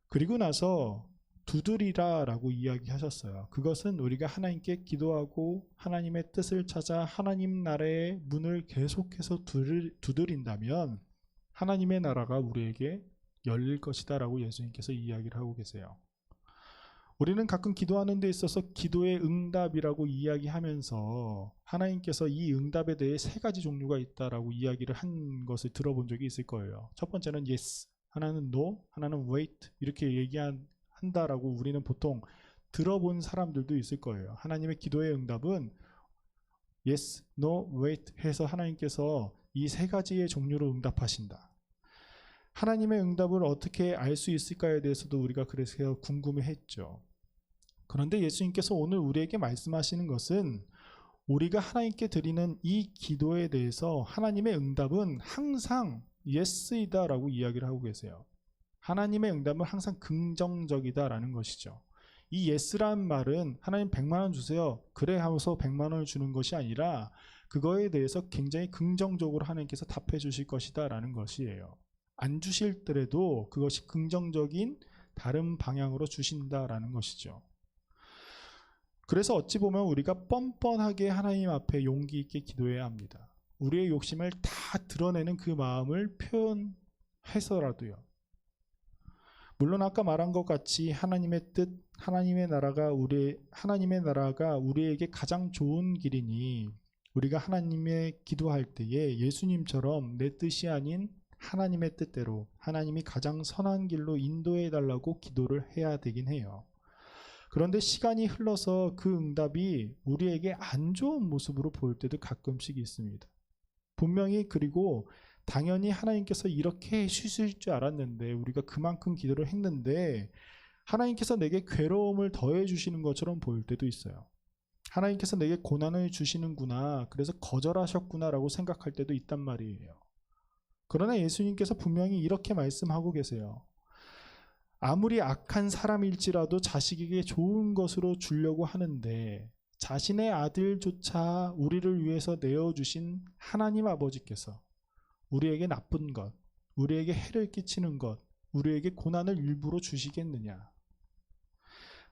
Speaker 1: 그리고 나서 두드리라 라고 이야기하셨어요. 그것은 우리가 하나님께 기도하고 하나님의 뜻을 찾아 하나님 나라의 문을 계속해서 두드린다면 하나님의 나라가 우리에게 열릴 것이다 라고 예수님께서 이야기를 하고 계세요. 우리는 가끔 기도하는 데 있어서 기도의 응답이라고 이야기하면서 하나님께서 이 응답에 대해 세 가지 종류가 있다라고 이야기를 한 것을 들어본 적이 있을 거예요. 첫 번째는 yes, 하나는 no, 하나는 wait 이렇게 얘기한다라고 우리는 보통 들어본 사람들도 있을 거예요. 하나님의 기도의 응답은 yes, no, wait 해서 하나님께서 이 세 가지의 종류로 응답하신다. 하나님의 응답을 어떻게 알 수 있을까에 대해서도 우리가 그래서 궁금해했죠. 그런데 예수님께서 오늘 우리에게 말씀하시는 것은 우리가 하나님께 드리는 이 기도에 대해서 하나님의 응답은 항상 yes이다라고 이야기를 하고 계세요. 하나님의 응답은 항상 긍정적이다라는 것이죠. 이 yes라는 말은 하나님 100만 원 주세요. 그래 하면서 100만 원을 주는 것이 아니라 그거에 대해서 굉장히 긍정적으로 하나님께서 답해 주실 것이다 라는 것이에요. 안 주실 때라도 그것이 긍정적인 다른 방향으로 주신다라는 것이죠. 그래서 어찌 보면 우리가 뻔뻔하게 하나님 앞에 용기 있게 기도해야 합니다. 우리의 욕심을 다 드러내는 그 마음을 표현해서라도요. 물론 아까 말한 것 같이 하나님의 뜻, 하나님의 나라가 우리에게 가장 좋은 길이니 우리가 하나님의 기도할 때에 예수님처럼 내 뜻이 아닌 하나님의 뜻대로 하나님이 가장 선한 길로 인도해 달라고 기도를 해야 되긴 해요. 그런데 시간이 흘러서 그 응답이 우리에게 안 좋은 모습으로 보일 때도 가끔씩 있습니다. 분명히 그리고 당연히 하나님께서 이렇게 해주실 줄 알았는데 우리가 그만큼 기도를 했는데 하나님께서 내게 괴로움을 더해 주시는 것처럼 보일 때도 있어요. 하나님께서 내게 고난을 주시는구나, 그래서 거절하셨구나 라고 생각할 때도 있단 말이에요. 그러나 예수님께서 분명히 이렇게 말씀하고 계세요. 아무리 악한 사람일지라도 자식에게 좋은 것으로 주려고 하는데 자신의 아들조차 우리를 위해서 내어주신 하나님 아버지께서 우리에게 나쁜 것, 우리에게 해를 끼치는 것, 우리에게 고난을 일부러 주시겠느냐?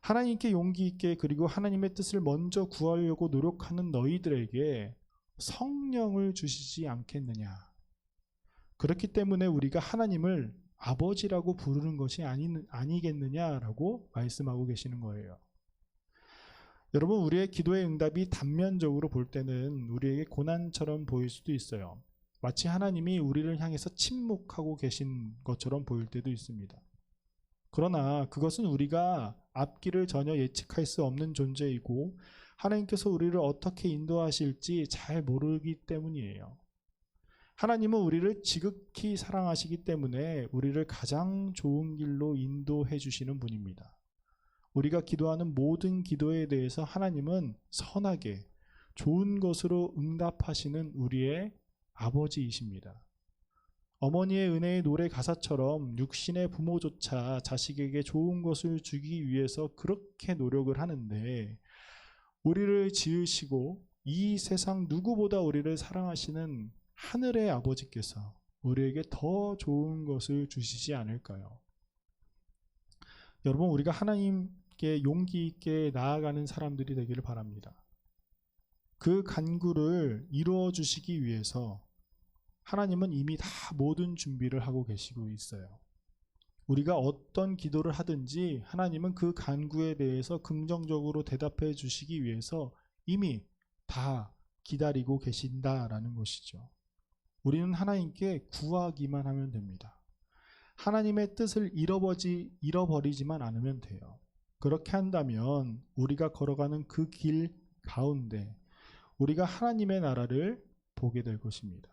Speaker 1: 하나님께 용기 있게 그리고 하나님의 뜻을 먼저 구하려고 노력하는 너희들에게 성령을 주시지 않겠느냐? 그렇기 때문에 우리가 하나님을 아버지라고 부르는 것이 아니겠느냐라고 말씀하고 계시는 거예요. 여러분, 우리의 기도의 응답이 단면적으로 볼 때는 우리에게 고난처럼 보일 수도 있어요. 마치 하나님이 우리를 향해서 침묵하고 계신 것처럼 보일 때도 있습니다. 그러나 그것은 우리가 앞길을 전혀 예측할 수 없는 존재이고 하나님께서 우리를 어떻게 인도하실지 잘 모르기 때문이에요. 하나님은 우리를 지극히 사랑하시기 때문에 우리를 가장 좋은 길로 인도해 주시는 분입니다. 우리가 기도하는 모든 기도에 대해서 하나님은 선하게 좋은 것으로 응답하시는 우리의 아버지이십니다. 어머니의 은혜의 노래 가사처럼 육신의 부모조차 자식에게 좋은 것을 주기 위해서 그렇게 노력을 하는데 우리를 지으시고 이 세상 누구보다 우리를 사랑하시는 하늘의 아버지께서 우리에게 더 좋은 것을 주시지 않을까요? 여러분, 우리가 하나님께 용기 있게 나아가는 사람들이 되기를 바랍니다. 그 간구를 이루어 주시기 위해서 하나님은 이미 다 모든 준비를 하고 계시고 있어요. 우리가 어떤 기도를 하든지 하나님은 그 간구에 대해서 긍정적으로 대답해 주시기 위해서 이미 다 기다리고 계신다라는 것이죠. 우리는 하나님께 구하기만 하면 됩니다. 하나님의 뜻을 잃어버리지만 않으면 돼요. 그렇게 한다면 우리가 걸어가는 그 길 가운데 우리가 하나님의 나라를 보게 될 것입니다.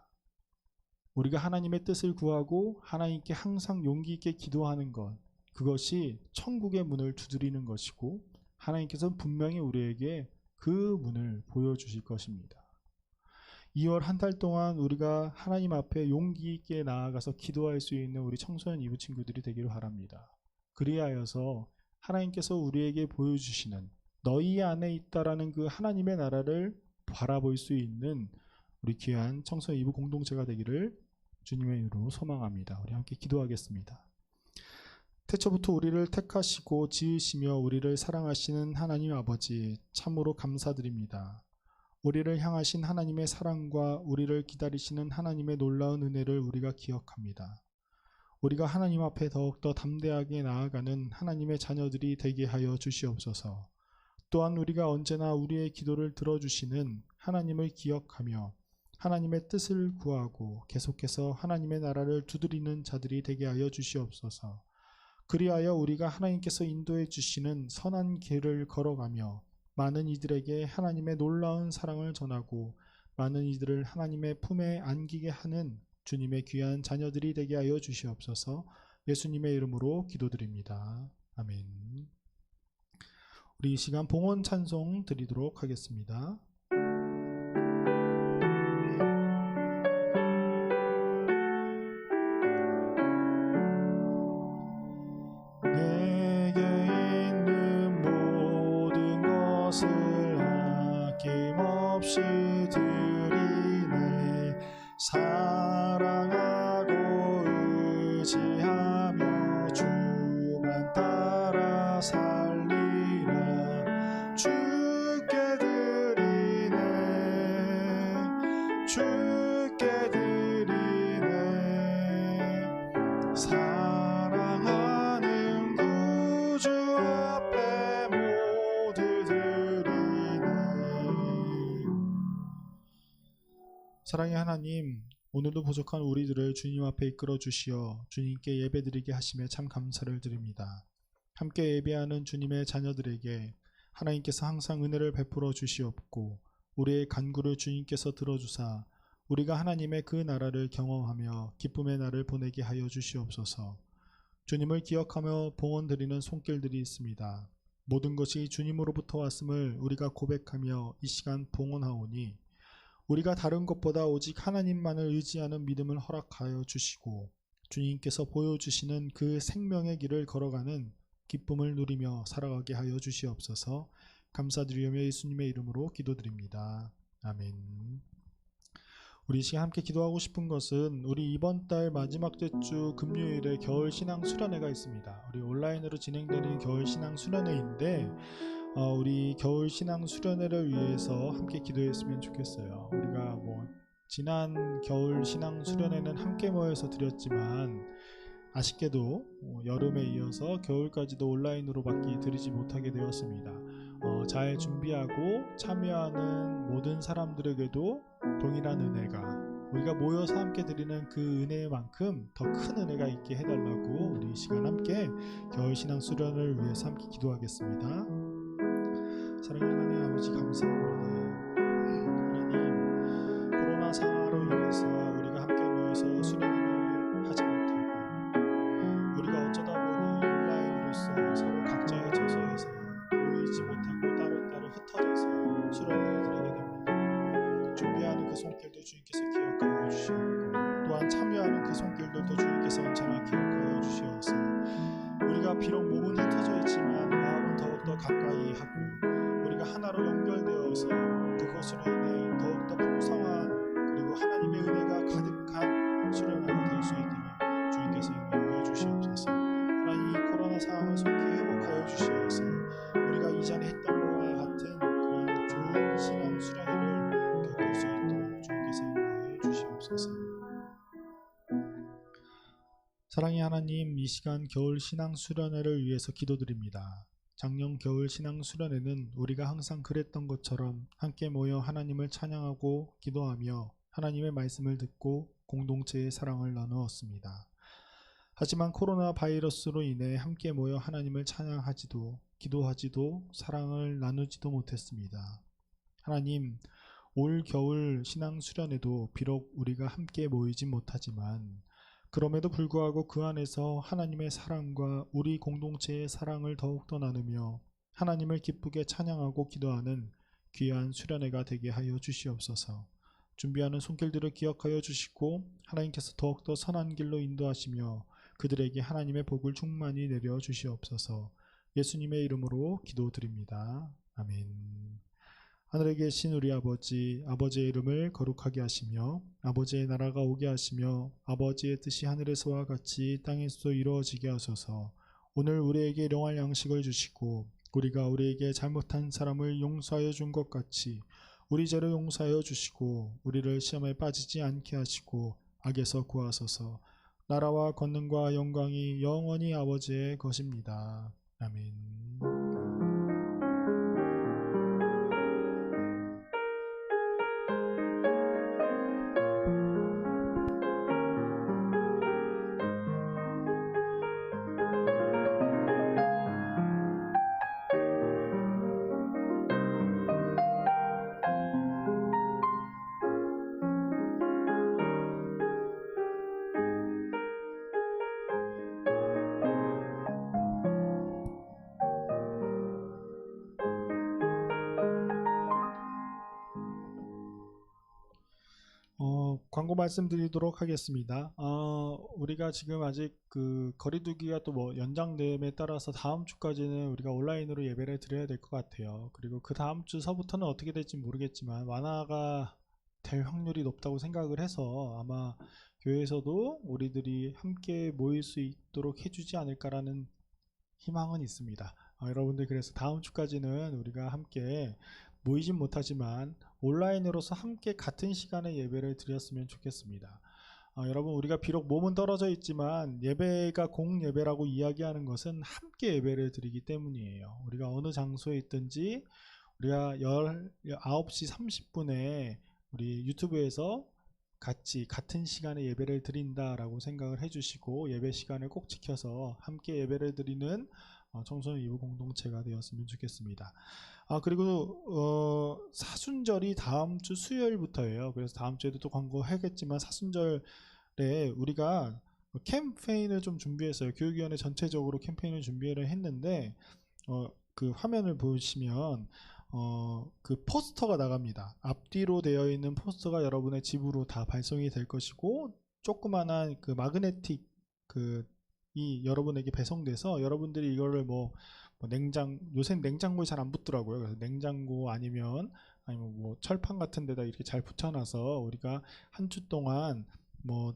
Speaker 1: 우리가 하나님의 뜻을 구하고 하나님께 항상 용기 있게 기도하는 것, 그것이 천국의 문을 두드리는 것이고 하나님께서는 분명히 우리에게 그 문을 보여주실 것입니다. 2월 한 달 동안 우리가 하나님 앞에 용기 있게 나아가서 기도할 수 있는 우리 청소년 이부 친구들이 되기를 바랍니다. 그리하여서 하나님께서 우리에게 보여주시는 너희 안에 있다라는 그 하나님의 나라를 바라볼 수 있는 우리 귀한 청소년 이부 공동체가 되기를 주님의 이름으로 소망합니다. 우리 함께 기도하겠습니다. 태초부터 우리를 택하시고 지으시며 우리를 사랑하시는 하나님 아버지, 참으로 감사드립니다. 우리를 향하신 하나님의 사랑과 우리를 기다리시는 하나님의 놀라운 은혜를 우리가 기억합니다. 우리가 하나님 앞에 더욱더 담대하게 나아가는 하나님의 자녀들이 되게 하여 주시옵소서. 또한 우리가 언제나 우리의 기도를 들어주시는 하나님을 기억하며 하나님의 뜻을 구하고 계속해서 하나님의 나라를 두드리는 자들이 되게 하여 주시옵소서. 그리하여 우리가 하나님께서 인도해 주시는 선한 길을 걸어가며 많은 이들에게 하나님의 놀라운 사랑을 전하고 많은 이들을 하나님의 품에 안기게 하는 주님의 귀한 자녀들이 되게 하여 주시옵소서. 예수님의 이름으로 기도드립니다. 아멘. 우리 이 시간 봉헌 찬송 드리도록 하겠습니다. 내게 있는 모든 것을 아낌없이 드리네. 사랑하고 의지하며 주만 따라 살리라. 주께 드리네. 주께 드리네. 사랑하는 구주 앞에 모두 드리네. 사랑의 하나님, 오늘도 부족한 우리들을 주님 앞에 이끌어 주시어 주님께 예배드리게 하심에 참 감사를 드립니다. 함께 예배하는 주님의 자녀들에게 하나님께서 항상 은혜를 베풀어 주시옵고 우리의 간구를 주님께서 들어주사 우리가 하나님의 그 나라를 경험하며 기쁨의 날을 보내게 하여 주시옵소서. 주님을 기억하며 봉헌 드리는 손길들이 있습니다. 모든 것이 주님으로부터 왔음을 우리가 고백하며 이 시간 봉헌하오니 우리가 다른 것보다 오직 하나님만을 의지하는 믿음을 허락하여 주시고 주님께서 보여주시는 그 생명의 길을 걸어가는 기쁨을 누리며 살아가게 하여 주시옵소서. 감사드리며 예수님의 이름으로 기도드립니다. 아멘. 우리 이 시간 함께 기도하고 싶은 것은 우리 이번 달 마지막 주 금요일에 겨울 신앙 수련회가 있습니다. 우리 온라인으로 진행되는 겨울 신앙 수련회인데 우리 겨울 신앙 수련회를 위해서 함께 기도했으면 좋겠어요. 우리가 지난 겨울 신앙 수련회는 함께 모여서 드렸지만 아쉽게도 여름에 이어서 겨울까지도 온라인으로밖에 드리지 못하게 되었습니다. 잘 준비하고 참여하는 모든 사람들에게도 동일한 은혜가 우리가 모여서 함께 드리는 그 은혜만큼 더 큰 은혜가 있게 해달라고 우리 이 시간 함께 겨울 신앙 수련을 위해서 함께 기도하겠습니다. 사랑하는 하나님 아버지 감사합니다. 하나님, 코로나 상황으로 인해서 우리가 함께 모여서 수련회를 하지 못하고 우리가 어쩌다 보니 온라인으로서 서로 각자의 저소에서 모이지 못하고 따로따로 흩어져서 수련회를 드리게 됩니다. 준비하는 그 손길도 주님께서 기억하여 주시옵고 또한 참여하는 그 손길들도 주님께서 언제나 기억하여 주시옵소서. 우리가 비록 몸은 흩어져 있지만 마음은 더욱더 가까이 하고 우리가 하나로 연결되어서 그것으로 인해 더욱더 풍성한 그리고 하나님의 은혜가 가득한 수련회가 될 수 있도록 주님께서 인도하여 주시옵소서. 하나님, 이 코로나 상황을 속히 회복하여 주시옵소서. 우리가 이전에 했던 것과 같은 그런 좋은 신앙 수련회를 겪을 수 있도록 주님께서 인도하여 주시옵소서. 사랑의 하나님, 이 시간 겨울 신앙 수련회를 위해서 기도드립니다. 작년 겨울 신앙 수련회는 우리가 항상 그랬던 것처럼 함께 모여 하나님을 찬양하고 기도하며 하나님의 말씀을 듣고 공동체의 사랑을 나누었습니다. 하지만 코로나 바이러스로 인해 함께 모여 하나님을 찬양하지도 기도하지도 사랑을 나누지도 못했습니다. 하나님, 올 겨울 신앙 수련회도 비록 우리가 함께 모이지 못하지만 그럼에도 불구하고 그 안에서 하나님의 사랑과 우리 공동체의 사랑을 더욱더 나누며 하나님을 기쁘게 찬양하고 기도하는 귀한 수련회가 되게 하여 주시옵소서. 준비하는 손길들을 기억하여 주시고 하나님께서 더욱더 선한 길로 인도하시며 그들에게 하나님의 복을 충만히 내려 주시옵소서. 예수님의 이름으로 기도드립니다. 아멘. 하늘에 계신 우리 아버지, 아버지의 이름을 거룩하게 하시며 아버지의 나라가 오게 하시며 아버지의 뜻이 하늘에서와 같이 땅에서도 이루어지게 하소서. 오늘 우리에게 일용할 양식을 주시고 우리가 우리에게 잘못한 사람을 용서하여 준 것 같이 우리 죄를 용서하여 주시고 우리를 시험에 빠지지 않게 하시고 악에서 구하소서. 나라와 권능과 영광이 영원히 아버지의 것입니다. 아멘. 광고 말씀드리도록 하겠습니다. 우리가 지금 아직 그 거리두기가 또 뭐 연장됨에 따라서 다음 주까지는 우리가 온라인으로 예배를 드려야 될 것 같아요. 그리고 그 다음 주서부터는 어떻게 될지 모르겠지만 완화가 될 확률이 높다고 생각을 해서 아마 교회에서도 우리들이 함께 모일 수 있도록 해주지 않을까라는 희망은 있습니다. 여러분들 그래서 다음 주까지는 우리가 함께 모이진 못하지만 온라인으로서 함께 같은 시간에 예배를 드렸으면 좋겠습니다. 여러분 우리가 비록 몸은 떨어져 있지만 예배가 공예배라고 이야기하는 것은 함께 예배를 드리기 때문이에요. 우리가 어느 장소에 있든지 우리가 19시 30분에 우리 유튜브에서 같이 같은 시간에 예배를 드린다라고 생각을 해주시고 예배 시간을 꼭 지켜서 함께 예배를 드리는 청소년 이부 공동체가 되었으면 좋겠습니다. 그리고 사순절이 다음 주 수요일부터예요. 그래서 다음 주에도 또 광고하겠지만 사순절에 우리가 캠페인을 좀 준비했어요. 교육위원회 전체적으로 캠페인을 준비를 했는데 그 화면을 보시면 그 포스터가 나갑니다. 앞뒤로 되어 있는 포스터가 여러분의 집으로 다 발송이 될 것이고 조그만한 그 마그네틱 이 여러분에게 배송돼서 여러분들이 이거를 요새는 냉장고에 잘 안 붙더라고요. 그래서 냉장고 아니면 뭐 철판 같은 데다 이렇게 잘 붙여놔서 우리가 한 주 동안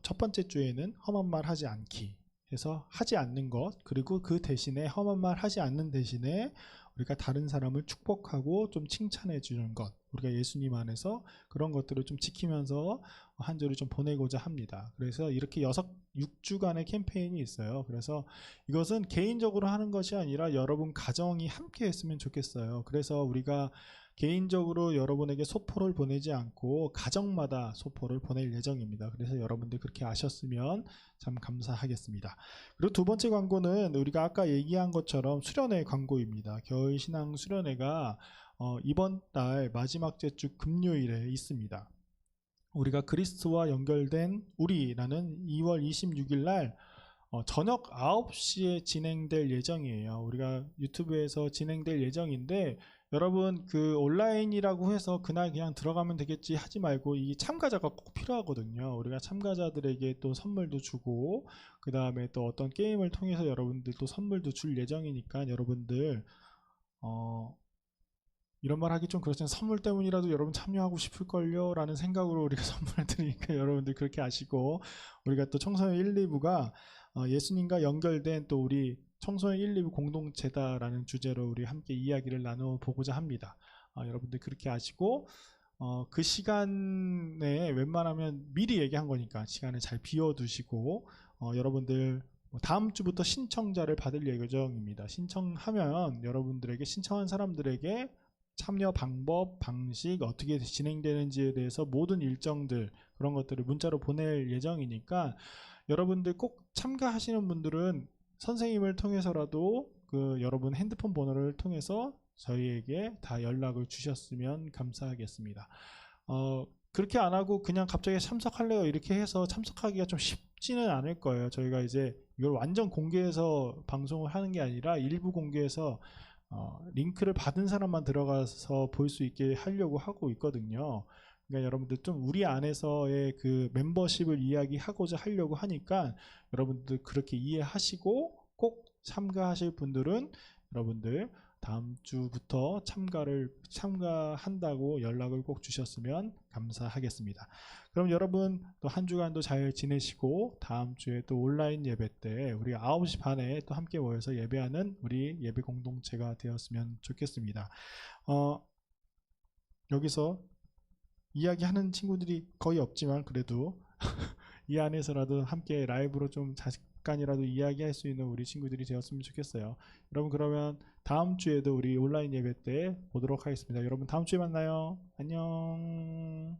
Speaker 1: 첫 번째 주에는 험한 말 하지 않기 해서 하지 않는 것, 그리고 그 대신에 험한 말 하지 않는 대신에 우리가 다른 사람을 축복하고 좀 칭찬해 주는 것, 우리가 예수님 안에서 그런 것들을 좀 지키면서 한 주를 좀 보내고자 합니다. 그래서 이렇게 6주간의 캠페인이 있어요. 그래서 이것은 개인적으로 하는 것이 아니라 여러분 가정이 함께 했으면 좋겠어요. 그래서 우리가 개인적으로 여러분에게 소포를 보내지 않고 가정마다 소포를 보낼 예정입니다. 그래서 여러분들 그렇게 아셨으면 참 감사하겠습니다. 그리고 두 번째 광고는 우리가 아까 얘기한 것처럼 수련회 광고입니다. 겨울신앙 수련회가 이번 달 마지막 주 금요일에 있습니다. 우리가 그리스도와 연결된 우리라는 2월 26일 날 저녁 9시에 진행될 예정이에요. 우리가 유튜브에서 진행될 예정인데 여러분 그 온라인이라고 해서 그날 그냥 들어가면 되겠지 하지 말고 이 참가자가 꼭 필요하거든요. 우리가 참가자들에게 또 선물도 주고 그 다음에 또 어떤 게임을 통해서 여러분들 또 선물도 줄 예정이니까 여러분들 이런 말 하기 좀 그렇지만 선물 때문이라도 여러분 참여하고 싶을걸요 라는 생각으로 우리가 선물을 드리니까 여러분들 그렇게 아시고, 우리가 또 청소년 1, 2부가 예수님과 연결된 또 우리 청소년 1, 2부 공동체다라는 주제로 우리 함께 이야기를 나눠보고자 합니다. 여러분들 그렇게 아시고 그 시간에 웬만하면 미리 얘기한 거니까 시간을 잘 비워두시고 여러분들 다음 주부터 신청자를 받을 예정입니다. 신청하면 여러분들에게, 신청한 사람들에게 참여 방법, 방식, 어떻게 진행되는지에 대해서 모든 일정들, 그런 것들을 문자로 보낼 예정이니까 여러분들 꼭 참가하시는 분들은 선생님을 통해서라도 그 여러분 핸드폰 번호를 통해서 저희에게 다 연락을 주셨으면 감사하겠습니다. 그렇게 안 하고 그냥 갑자기 참석할래요 이렇게 해서 참석하기가 좀 쉽지는 않을 거예요. 저희가 이제 이걸 완전 공개해서 방송을 하는 게 아니라 일부 공개해서 링크를 받은 사람만 들어가서 볼 수 있게 하려고 하고 있거든요. 그러니까 여러분들 좀 우리 안에서의 그 멤버십을 이야기하고자 하려고 하니까 여러분들 그렇게 이해하시고 꼭 참가하실 분들은 여러분들 다음 주부터 참가한다고 연락을 꼭 주셨으면 감사하겠습니다. 그럼 여러분 또 한 주간도 잘 지내시고 다음 주에 또 온라인 예배 때 우리 9시 반에 또 함께 모여서 예배하는 우리 예배 공동체가 되었으면 좋겠습니다. 여기서 이야기하는 친구들이 거의 없지만 그래도 이 안에서라도 함께 라이브로 좀 잠깐이라도 이야기할 수 있는 우리 친구들이 되었으면 좋겠어요. 여러분 그러면 다음 주에도 우리 온라인 예배 때 보도록 하겠습니다. 여러분 다음 주에 만나요. 안녕.